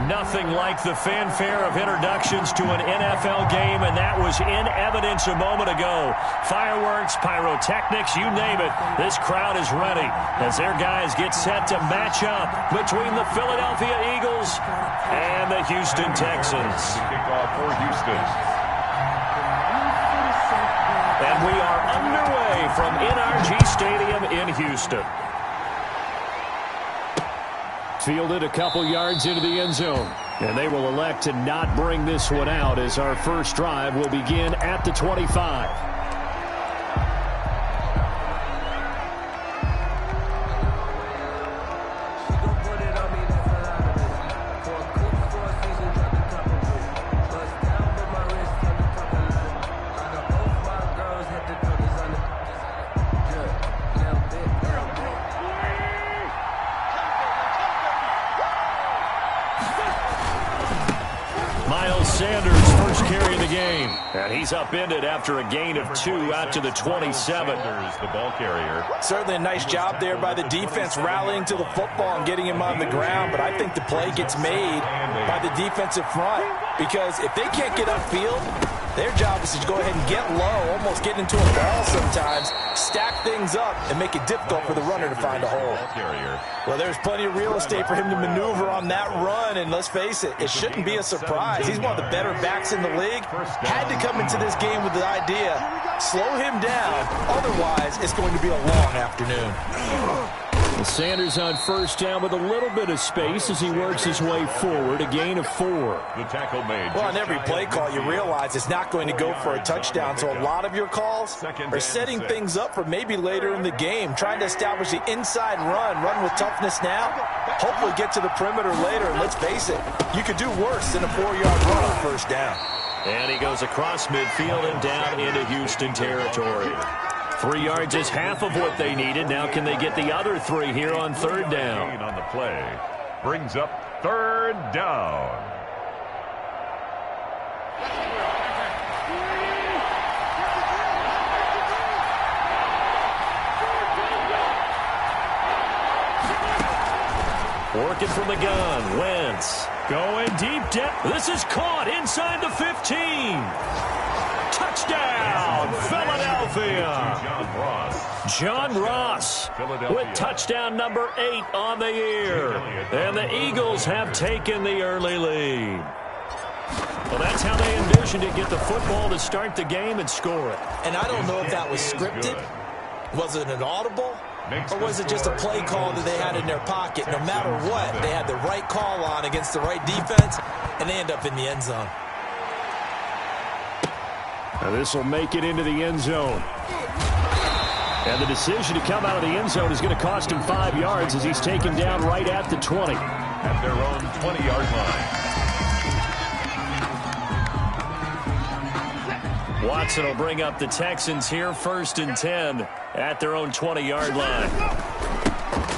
Nothing like the fanfare of introductions to an NFL game, and that was in evidence a moment ago. Fireworks, pyrotechnics, you name it. This crowd is ready as their guys get set to match up between the Philadelphia Eagles and the Houston Texans. Kickoff for Houston. And we are underway from NRG Stadium in Houston. Fielded a couple yards into the end zone. And they will elect to not bring this one out as our first drive will begin at the 25. Sanders first carry of the game. And he's upended after a gain of 2 out to the 27. Sanders, the ball carrier. Certainly a nice job there by the defense rallying to the football and getting him on the ground. But I think the play gets made by the defensive front. Because if they can't get upfield, their job is to go ahead and get low, almost get into a ball sometimes, stack things up, and make it difficult for the runner to find a hole. Well, there's plenty of real estate for him to maneuver on that run, and let's face it, it shouldn't be a surprise. He's one of the better backs in the league. Had to come into this game with the idea, slow him down, otherwise it's going to be a long afternoon. Sanders on first down with a little bit of space as he works his way forward, a gain of 4. The tackle made. Well, on every play call, you realize it's not going to go for a touchdown, so a lot of your calls are setting things up for maybe later in the game, trying to establish the inside run with toughness now, hopefully get to the perimeter later, and let's face it, you could do worse than a 4-yard run on first down. And he goes across midfield and down into Houston territory. 3 yards is half of what they needed. Now can they get the other 3 here on third down? On the play. Brings up third down. Working from the gun. Wentz going deep depth. This is caught inside the 15. Touchdown, Philadelphia. John Ross with touchdown number 8 on the year. And the Eagles have taken the early lead. Well, that's how they envisioned it, get the football to start the game and score it. And I don't know if that was scripted. Was it an audible? Or was it just a play call that they had in their pocket? No matter what, they had the right call on against the right defense, and they end up in the end zone. Now this will make it into the end zone. And the decision to come out of the end zone is going to cost him 5 yards as he's taken down right at the 20. At their own 20-yard line. Watson will bring up the Texans here, 1st and 10 at their own 20-yard line.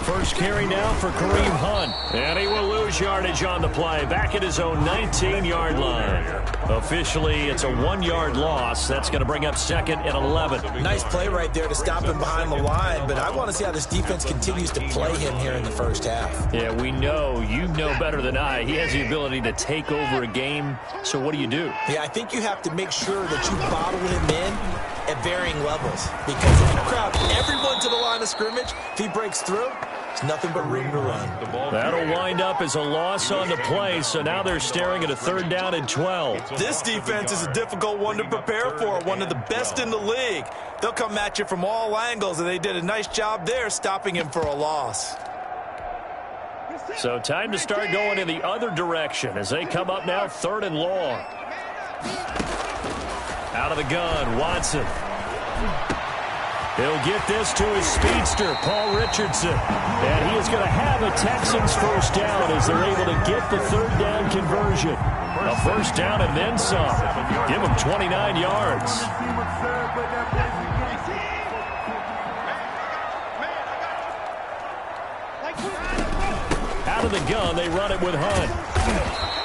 First carry now for Kareem Hunt. And he will lose yardage on the play. Back at his own 19-yard line. Officially, it's a 1-yard loss. That's going to bring up 2nd and 11. Nice play right there to stop him behind the line. But I want to see how this defense continues to play him here in the first half. Yeah, we know. You know better than I. He has the ability to take over a game. So what do you do? Yeah, I think you have to make sure that you bottle him in at varying levels. Because if you crowd everyone to the line of scrimmage, if he breaks through, there's nothing but room to run. That'll wind up as a loss on the play, so now they're staring at a 3rd down and 12. This defense is a difficult one to prepare for, one of the best in the league. They'll come at you from all angles, and they did a nice job there stopping him for a loss. So time to start going in the other direction as they come up now 3rd and long. Out of the gun, Watson. He'll get this to his speedster, Paul Richardson. And he is going to have a Texans first down as they're able to get the 3rd down conversion. A first down and then some. Give him 29 yards. Out of the gun, they run it with Hunt.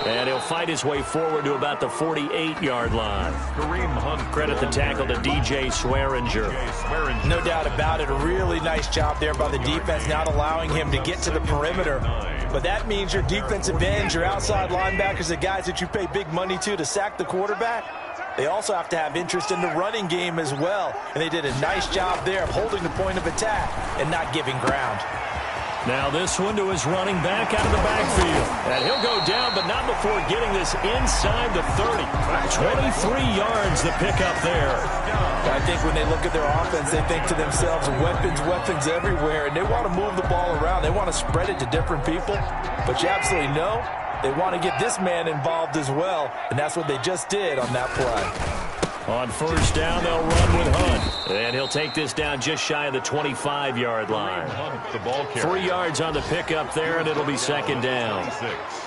And he'll fight his way forward to about the 48-yard line. Kareem Hunt. Credit the tackle to DJ Swearinger. No doubt about it. A really nice job there by the defense, not allowing him to get to the perimeter. but that means your defensive ends, your outside linebackers, the guys that you pay big money to sack the quarterback, they also have to have interest in the running game as well. And they did a nice job there of holding the point of attack and not giving ground. Now this one to his running back out of the backfield. And he'll go down, but not before getting this inside the 30. 23 yards the pickup there. I think when they look at their offense, they think to themselves, weapons everywhere. And they want to move the ball around. They want to spread it to different people. But you absolutely know they want to get this man involved as well. And that's what they just did on that play. On first down, they'll run with Hunt. And he'll take this down just shy of the 25-yard line. 3 yards on the pickup there, and it'll be second down.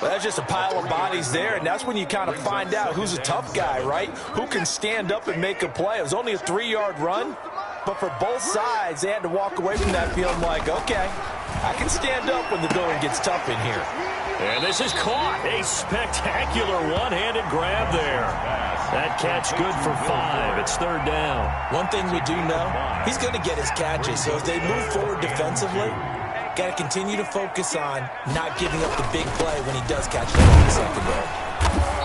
Well, that's just a pile of bodies there, and that's when you kind of find out who's a tough guy, right? Who can stand up and make a play. It was only a 3-yard run, but for both sides, they had to walk away from that feeling like, okay, I can stand up when the going gets tough in here. And this is caught. A spectacular one-handed grab there. That catch good for 5. It's third down. One thing we do know, he's going to get his catches. So as they move forward defensively, got to continue to focus on not giving up the big play when he does catch the ball in the secondary.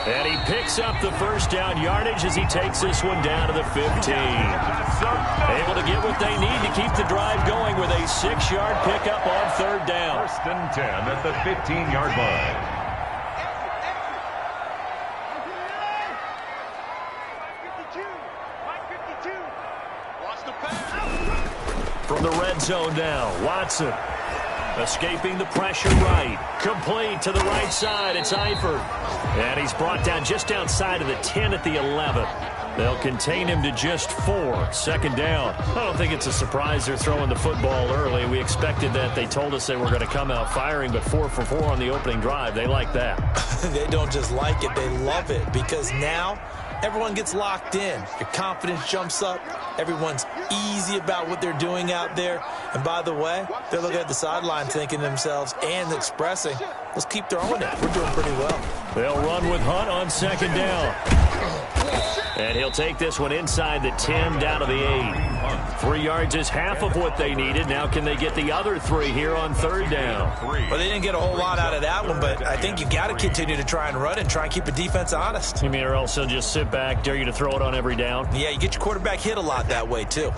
And he picks up the first down yardage as he takes this one down to the 15. Able to get what they need to keep the drive going with a 6-yard pickup on third down. First and 10 at the 15-yard line. From the red zone now, Watson. Escaping the pressure right. Complete to the right side. It's Eifert. And he's brought down just outside of the 10 at the 11. They'll contain him to just 4. Second down. I don't think it's a surprise they're throwing the football early. We expected that. They told us they were going to come out firing, but 4 for 4 on the opening drive. They like that. They don't just like it. They love it because now everyone gets locked in. Your confidence jumps up. Everyone's easy about what they're doing out there. And by the way, they're looking at the sideline thinking to themselves and expressing, let's keep throwing it. We're doing pretty well. They'll run with Hunt on second down. And he'll take this one inside the 10 down to the 8. 3 yards is half of what they needed. Now can they get the other 3 here on third down? Well, they didn't get a whole lot out of that one, but I think you got to continue to try and run and try and keep the defense honest. You mean or else they'll just sit back, dare you to throw it on every down? Yeah, you get your quarterback hit a lot that way, too.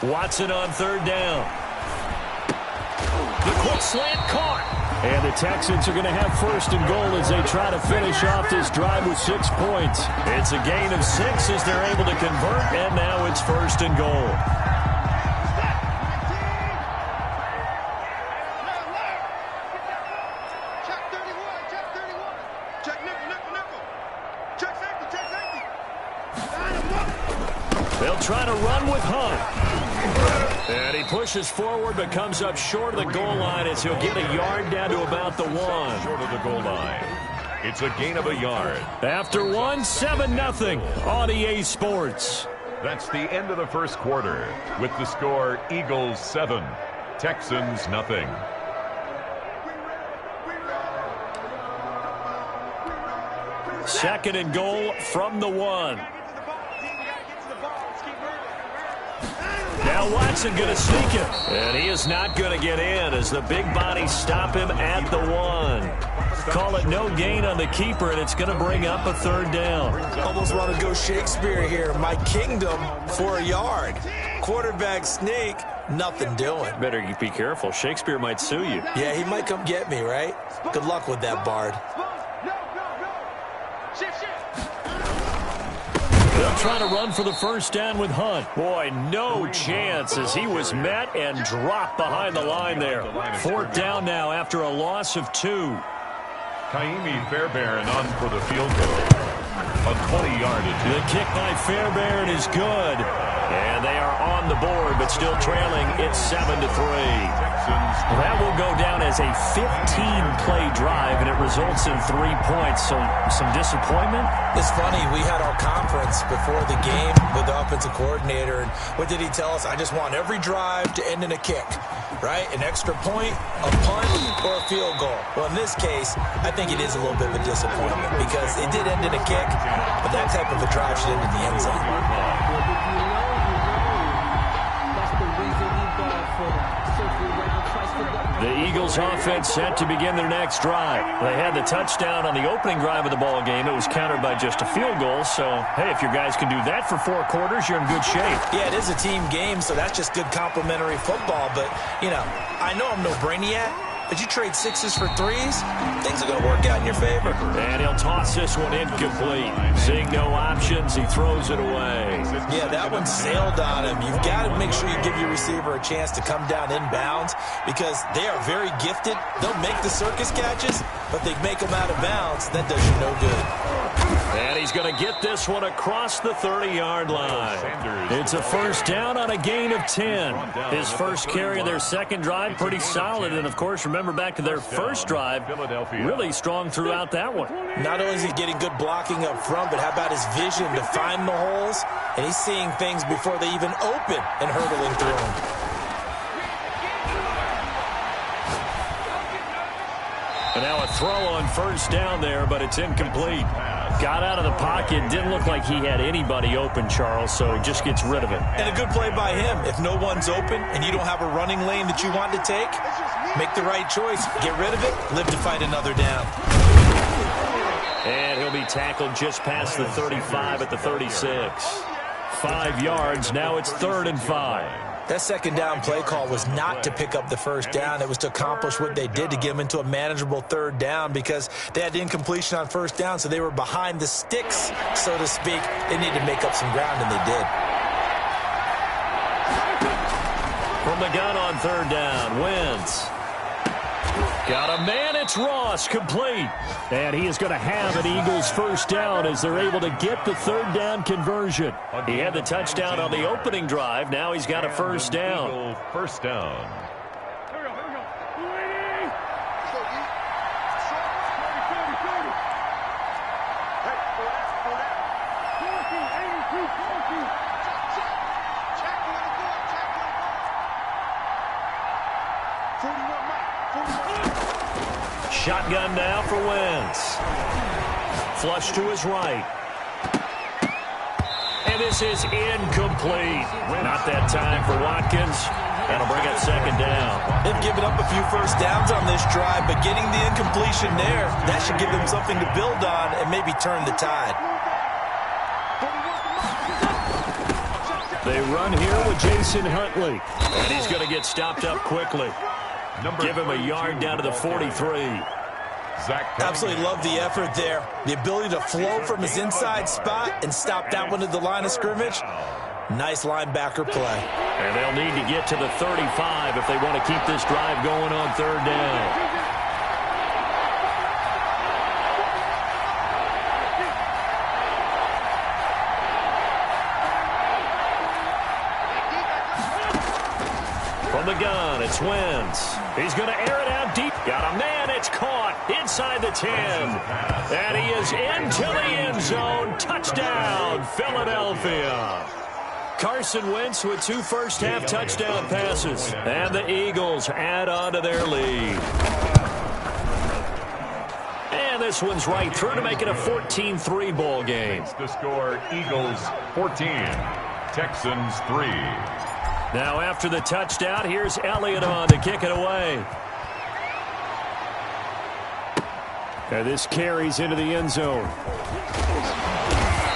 Watson on third down. The quick slant caught. And the Texans are going to have first and goal as they try to finish off this drive with 6 points. It's a gain of 6 as they're able to convert, and now it's first and goal. They'll try to run with Hunt. And he pushes forward but comes up short of the goal line as he'll get a yard down to about the 1. Short of the goal line. It's a gain of a yard. After 1, 7-0 on EA Sports. That's the end of the first quarter with the score Eagles 7, Texans 0. Second and goal from the 1. Now Watson going to sneak it. And he is not going to get in as the big bodies stop him at the 1. Call it no gain on the keeper, and it's going to bring up a third down. Almost want to go Shakespeare here. My kingdom for a yard. Quarterback sneak, nothing doing. Better be careful. Shakespeare might sue you. Yeah, he might come get me, right? Good luck with that, Bard. They'll try to run for the first down with Hunt. Boy, no chance as he was met and dropped behind the line there. Fourth down now after a loss of 2. Kaimi Fairbairn on for the field goal. A 20-yard attempt. The kick by Fairbairn is good. And they are on the board, but still trailing. It's 7-3. That will go down as a 15-play drive, and it results in 3 points. So some disappointment? It's funny. We had our conference before the game with the offensive coordinator, and what did he tell us? I just want every drive to end in a kick, right? An extra point, a punt, or a field goal. Well, in this case, I think it is a little bit of a disappointment because it did end in a kick, but that type of a drive should end in the end zone. The Eagles offense set to begin their next drive. They had the touchdown on the opening drive of the ball game. It was countered by just a field goal. So, hey, if your guys can do that for 4 quarters, you're in good shape. Yeah, it is a team game, so that's just good complimentary football. But, you know, I know I'm no brainiac, but you trade 6s for 3s, things are going to work out in your favor. And he'll toss this one incomplete. Seeing no options, he throws it away. Yeah, that one sailed on him. You've got to make sure you give your receiver a chance to come down inbounds because they are very gifted. They'll make the circus catches, but they make them out of bounds. That does you no good. And he's going to get this one across the 30-yard line. It's a first down on a gain of 10. His first carry of their second drive, pretty solid. And, of course, remember back to their first drive, really strong throughout that one. Not only is he getting good blocking up front, but how about his vision to find the holes? And he's seeing things before they even open and hurdling through them. And now a throw on first down there, but it's incomplete. Got out of the pocket. Didn't look like he had anybody open, Charles, so just gets rid of it. And a good play by him. If no one's open and you don't have a running lane that you want to take, make the right choice. Get rid of it. Live to fight another down. And he'll be tackled just past the 35 at the 36. 5 yards. Now it's 3rd and 5. That second down play call was not to pick up the first down. It was to accomplish what they did to get them into a manageable 3rd down because they had incompletion on first down, so they were behind the sticks, so to speak. They needed to make up some ground, and they did. From the gun on 3rd down, Wentz. Got a man, it's Ross, complete. And he is going to have an Eagles first down as they're able to get the 3rd down conversion. He had the touchdown on the opening drive. Now he's got a first down. First down. Shotgun now for Wentz. Flush to his right. And this is incomplete. Not that time for Watkins. That'll bring it 2nd down. They've given up a few first downs on this drive, but getting the incompletion there, that should give them something to build on and maybe turn the tide. They run here with Jason Huntley. And he's going to get stopped up quickly. Give him a yard down to the 43. Absolutely love the effort there. The ability to flow from his inside spot and stop that one at the line of scrimmage. Nice linebacker play. And they'll need to get to the 35 if they want to keep this drive going on 3rd down. From the gun, it's Wentz. He's going to air it out deep. Got a man, it's caught inside the 10. And he is into the end zone. Touchdown, Philadelphia. Carson Wentz with 2 first-half touchdown passes. And the Eagles add on to their lead. And this one's right through to make it a 14-3 ball game. The score, Eagles 14, Texans 3. Now after the touchdown, here's Elliott on to kick it away. And this carries into the end zone.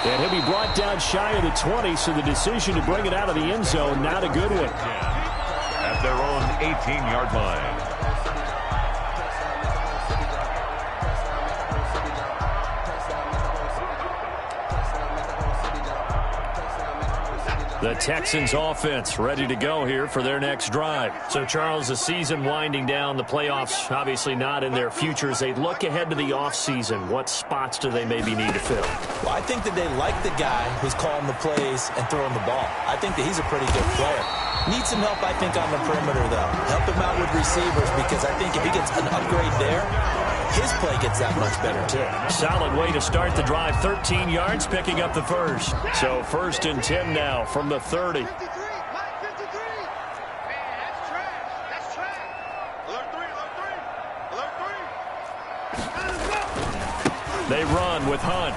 And he'll be brought down shy of the 20, so the decision to bring it out of the end zone, not a good one. At their own 18-yard line. The Texans offense ready to go here for their next drive. So, Charles, the season winding down, the playoffs obviously not in their future. As they look ahead to the offseason, what spots do they maybe need to fill? Well, I think that they like the guy who's calling the plays and throwing the ball. I think that he's a pretty good player. Needs some help, I think, on the perimeter, though. Help him out with receivers, because I think if he gets an upgrade there, his play gets that much better, too. Solid way to start the drive. 13 yards, picking up the first. So 1st and 10 now from the 30. They run with Hunt.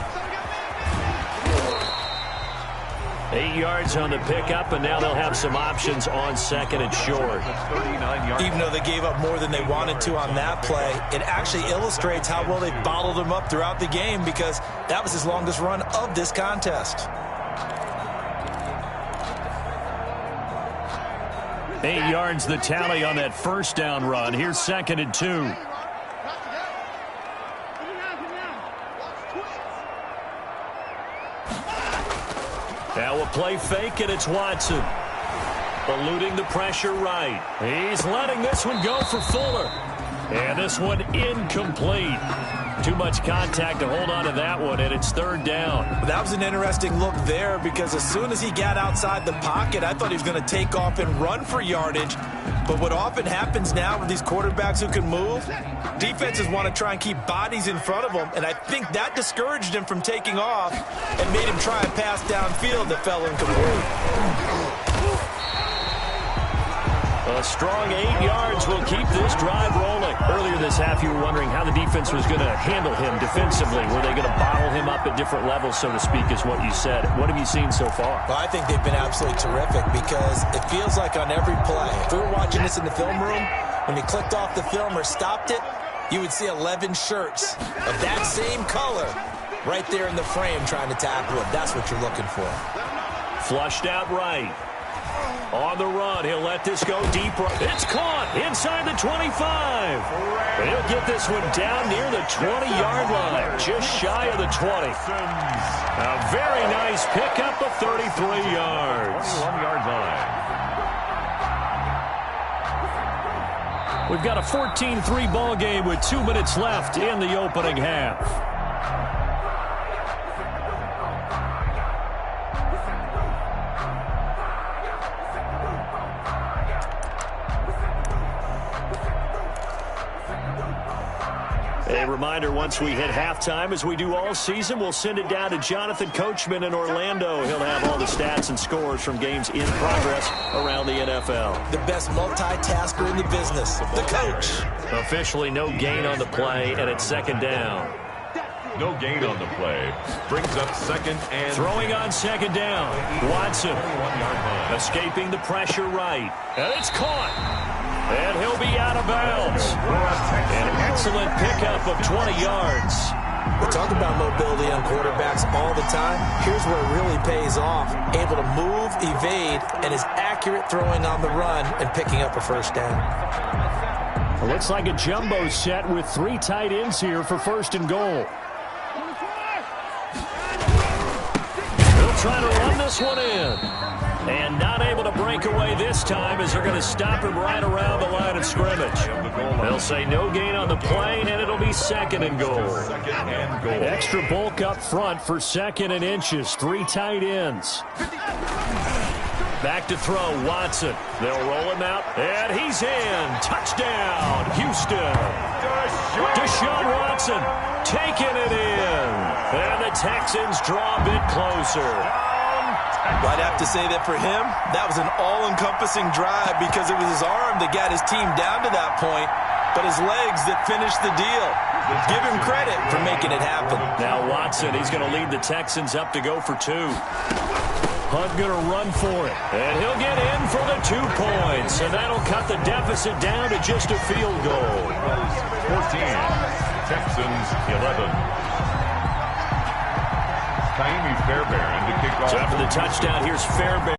8 yards on the pickup, and now they'll have some options on 2nd and short. Even though they gave up more than they wanted to on that play, it actually illustrates how well they bottled him up throughout the game, because that was his longest run of this contest. 8 yards the tally on that 1st down run. Here's 2nd and 2. Now a play fake, and it's Watson. Eluding the pressure right. He's letting this one go for Fuller. And this one incomplete. Too much contact to hold on to that one, and it's 3rd down. That was an interesting look there, because as soon as he got outside the pocket, I thought he was going to take off and run for yardage. But what often happens now with these quarterbacks who can move, defenses want to try and keep bodies in front of them, and I think that discouraged him from taking off and made him try a pass downfield that fell incomplete. A strong 8 yards will keep this drive rolling. Earlier this half, you were wondering how the defense was going to handle him defensively. Were they going to bottle him up at different levels, so to speak, is what you said. What have you seen so far? Well, I think they've been absolutely terrific, because it feels like on every play, if we were watching this in the film room, when you clicked off the film or stopped it, you would see 11 shirts of that same color right there in the frame trying to tackle him. That's what you're looking for. Flushed out right. On the run, he'll let this go deep. It's caught inside the 25. And he'll get this one down near the 20-yard line, just shy of the 20. A very nice pickup of 33 yards. 21-yard line. We've got a 14-3 ball game with 2 minutes left in the opening half. A reminder, once we hit halftime, as we do all season, we'll send it down to Jonathan Coachman in Orlando. He'll have all the stats and scores from games in progress around the NFL. The best multitasker in the business, the coach. Officially no gain on the play, and it's 2nd down. No gain on the play. Brings up 2nd and... Throwing on 2nd down. Watson escaping the pressure right. And it's caught. And he'll be out of bounds. An excellent pickup of 20 yards. We talk about mobility on quarterbacks all the time. Here's where it really pays off. Able to move, evade, and is accurate throwing on the run and picking up a 1st down. It looks like a jumbo set with 3 tight ends here for 1st and goal. They'll try to run this one in. And not able to break away this time, as they're going to stop him right around the line of scrimmage. They'll say no gain on the play, and it'll be 2nd and goal. Extra bulk up front for 2nd and inches. 3 tight ends. Back to throw, Watson. They'll roll him out, and he's in. Touchdown, Houston. Deshaun Watson taking it in. And the Texans draw a bit closer. I'd have to say that for him, that was an all-encompassing drive, because it was his arm that got his team down to that point, but his legs that finished the deal. Give him credit for making it happen. Now Watson, he's going to lead the Texans up to go for 2. Hunt going to run for it, and he'll get in for the 2 points, and that'll cut the deficit down to just a field goal. 14, Texans 11. Fairbairn to kick off. So after the touchdown, here's Fairbairn.